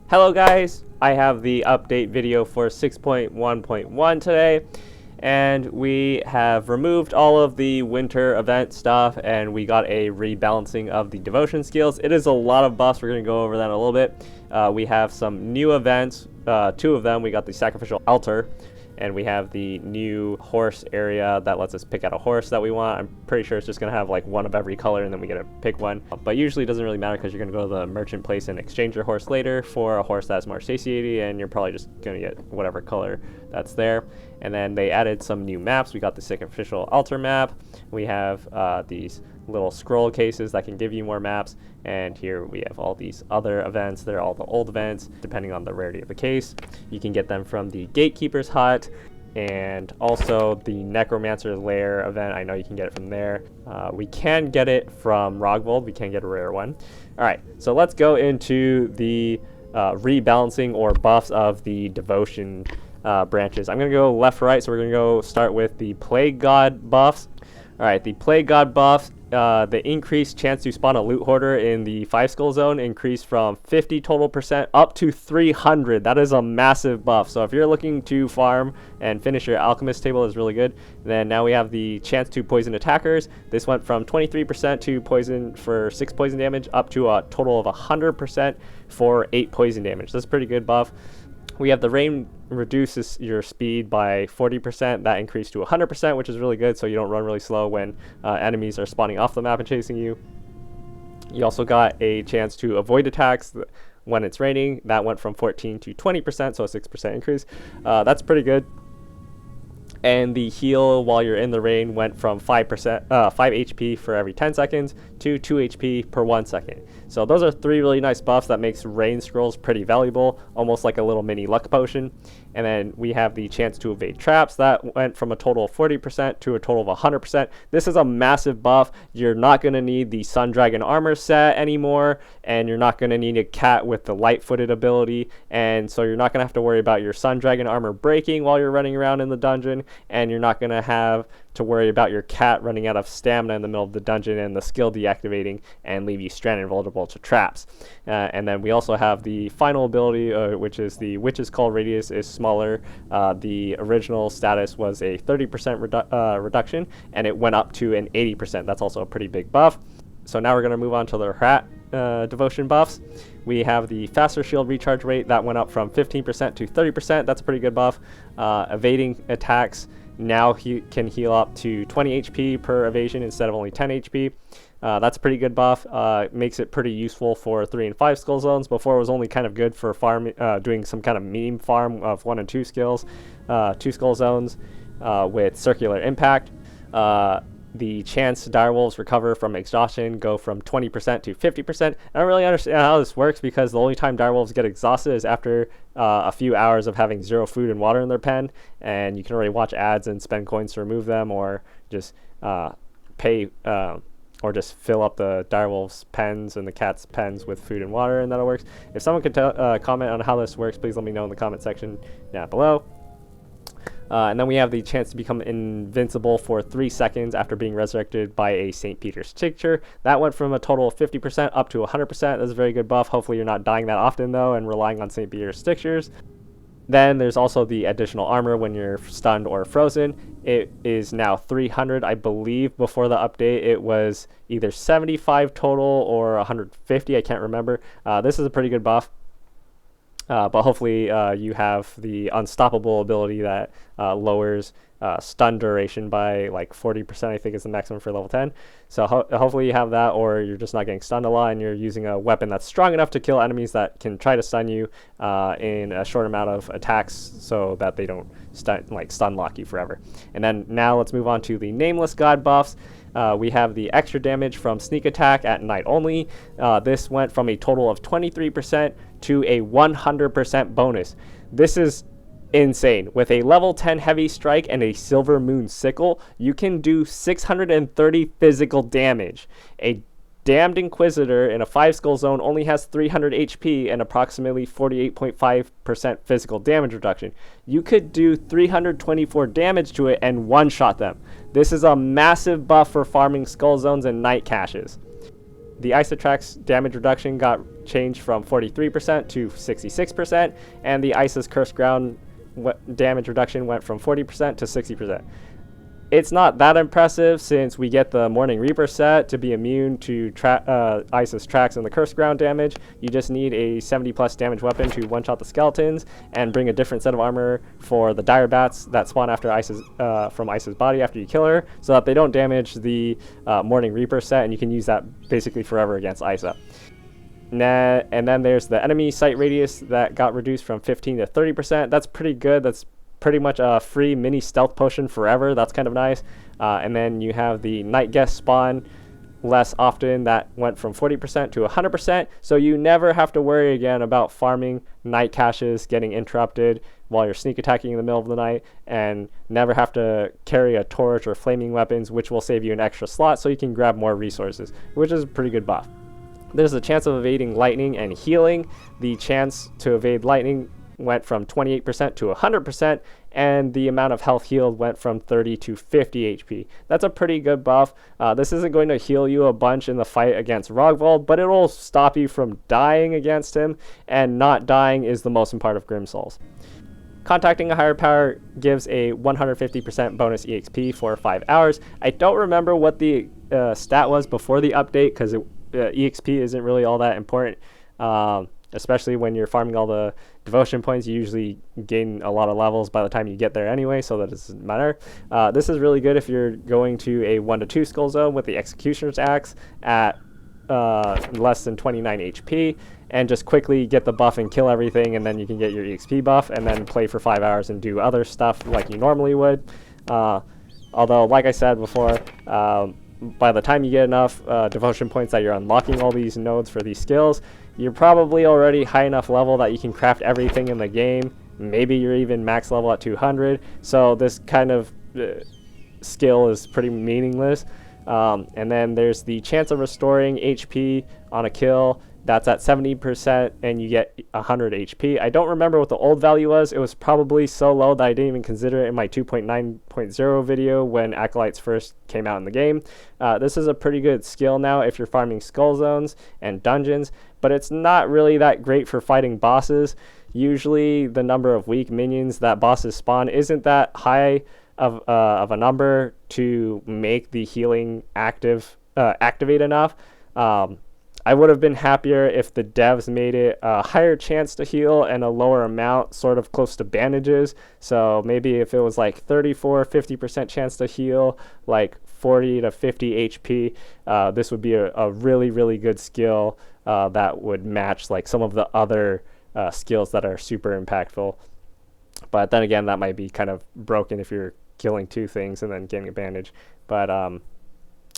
Hello guys, I have the update video for 6.1.1 today, and we have removed all of the winter event stuff and we got a rebalancing of the devotion skills. It is a lot of buffs. We're going to go over that in a little bit. We have some new events, two of them. We got the sacrificial altar, and we have the new horse area that lets us pick out a horse that we want. I'm pretty sure it's just going to have like one of every color and then we get to pick one. But usually it doesn't really matter because you're going to go to the merchant place and exchange your horse later for a horse that's more satiety, and you're probably just going to get whatever color that's there. And then they added some new maps. We got the sacrificial altar map. We have these little scroll cases that can give you more maps, and here we have all these other events. They're all the old events depending on the rarity of the case. You can get them from the gatekeeper's hut and also the necromancer lair event. I know you can get it from there. We can get it from Rogvold. We can get a rare one. All right, so let's go into the rebalancing or buffs of the devotion branches. I'm gonna go left to right, so we're gonna go start with the plague god buffs. All right, the plague god buffs, the increased chance to spawn a loot hoarder in the 5 skull zone increased from 50 total percent up to 300. That is a massive buff. So if you're looking to farm and finish your alchemist table, is really good. Then now we have the chance to poison attackers. This went from 23% to poison for 6 poison damage up to a total of 100% for 8 poison damage. That's a pretty good buff. We have the rain reduces your speed by 40%. That increased to 100%, which is really good, so you don't run really slow when enemies are spawning off the map and chasing you. You also got a chance to avoid attacks when it's raining. That went from 14 to 20%, so a 6% increase. That's pretty good. And the heal while you're in the rain went from 5 HP for every 10 seconds to 2 HP per 1 second. So those are 3 really nice buffs that makes rain scrolls pretty valuable, almost like a little mini luck potion. And then we have the chance to evade traps. That went from a total of 40% to a total of 100%. This is a massive buff. You're not going to need the Sun Dragon armor set anymore, and you're not going to need a cat with the light-footed ability, and so you're not going to have to worry about your Sun Dragon armor breaking while you're running around in the dungeon, and you're not going to have to worry about your cat running out of stamina in the middle of the dungeon and the skill deactivating and leave you stranded and vulnerable to traps. And then we also have the final ability, which is the Witch's Call radius is smaller. The original status was a 30% reduction, and it went up to an 80%. That's also a pretty big buff. So now we're going to move on to the rat devotion buffs. We have the faster shield recharge rate. That went up from 15% to 30%. That's a pretty good buff. Evading attacks now can heal up to 20 HP per evasion instead of only 10 HP. That's a pretty good buff. Makes it pretty useful for 3 and 5 skill zones. Before it was only kind of good for farm, doing some kind of meme farm of 1 and 2 skills, 2 skull zones with circular impact. The chance direwolves recover from exhaustion go from 20% to 50%. I don't really understand how this works because the only time direwolves get exhausted is after a few hours of having 0 food and water in their pen, and you can already watch ads and spend coins to remove them, or just pay or just fill up the direwolves' pens and the cat's pens with food and water, and that'll work. If someone could comment on how this works, please let me know in the comment section down below. And then we have the chance to become invincible for 3 seconds after being resurrected by a St. Peter's tincture. That went from a total of 50% up to 100%. That's a very good buff. Hopefully you're not dying that often though and relying on St. Peter's tinctures. Then there's also the additional armor when you're stunned or frozen. It is now 300. I believe before the update it was either 75 total or 150. I can't remember. This is a pretty good buff. But hopefully you have the unstoppable ability that lowers stun duration by like 40%, I think is the maximum for level 10. So hopefully you have that, or you're just not getting stunned a lot and you're using a weapon that's strong enough to kill enemies that can try to stun you in a short amount of attacks so that they don't stun lock you forever. And then now let's move on to the nameless god buffs. We have the extra damage from sneak attack at night only. This went from a total of 23% to a 100% bonus. This is insane. With a level 10 heavy strike and a silver moon sickle, you can do 630 physical damage. A damned inquisitor in a 5 skull zone only has 300 HP and approximately 48.5% physical damage reduction. You could do 324 damage to it and one-shot them. This is a massive buff for farming skull zones and night caches. The Ice Attract's damage reduction got changed from 43% to 66%, and the Ice's Cursed Ground damage reduction went from 40% to 60%. It's not that impressive since we get the Morning Reaper set to be immune to Ice's Tracks and the Cursed Ground damage. You just need a 70 plus damage weapon to one-shot the skeletons and bring a different set of armor for the dire bats that spawn after from Ice's body after you kill her, so that they don't damage the Morning Reaper set, and you can use that basically forever against Isa. And then there's the enemy sight radius that got reduced from 15 to 30%. That's pretty good. That's pretty much a free mini stealth potion forever. That's kind of nice. And then you have the night guest spawn less often. That went from 40% to 100%. So you never have to worry again about farming night caches getting interrupted while you're sneak attacking in the middle of the night, and never have to carry a torch or flaming weapons, which will save you an extra slot so you can grab more resources, which is a pretty good buff. There's a chance of evading lightning and healing. The chance to evade lightning went from 28% to 100%, and the amount of health healed went from 30 to 50 HP. That's a pretty good buff. This isn't going to heal you a bunch in the fight against Rogvold, but it will stop you from dying against him, and not dying is the most important part of Grim Souls. Contacting a higher power gives a 150% bonus EXP for 5 hours. I don't remember what the stat was before the update, because EXP isn't really all that important. Especially when you're farming all the devotion points, you usually gain a lot of levels by the time you get there anyway, so that doesn't matter. This is really good if you're going to a 1 to 2 skull zone with the Executioner's Axe at less than 29 HP, and just quickly get the buff and kill everything, and then you can get your EXP buff, and then play for 5 hours and do other stuff like you normally would. Although, like I said before, by the time you get enough devotion points that you're unlocking all these nodes for these skills, you're probably already high enough level that you can craft everything in the game. Maybe you're even max level at 200, so this kind of skill is pretty meaningless. And then there's the chance of restoring HP on a kill. That's at 70%, and you get 100 HP. I don't remember what the old value was. It was probably so low that I didn't even consider it in my 2.9.0 video when Acolytes first came out in the game. This is a pretty good skill now if you're farming skull zones and dungeons, but it's not really that great for fighting bosses. Usually the number of weak minions that bosses spawn isn't that high of a number to make the healing activate enough. I would have been happier if the devs made it a higher chance to heal and a lower amount, sort of close to bandages. So maybe if it was like 34-50% chance to heal, like 40 to 50 HP, this would be a really, really good skill that would match like some of the other skills that are super impactful. But then again, that might be kind of broken if you're killing 2 things and then getting a bandage. But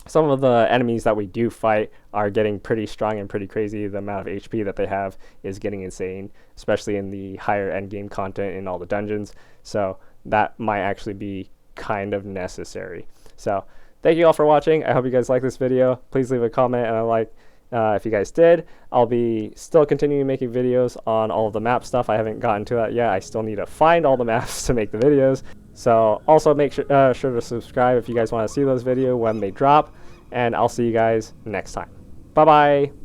some of the enemies that we do fight are getting pretty strong and pretty crazy. The amount of HP that they have is getting insane, especially in the higher end game content in all the dungeons. So that might actually be kind of necessary. So thank you all for watching. I hope you guys like this video. Please leave a comment and a like if you guys did. I'll be still continuing making videos on all of the map stuff. I haven't gotten to that yet. I still need to find all the maps to make the videos. So also make sure to subscribe if you guys want to see those videos when they drop, and I'll see you guys next time. Bye bye.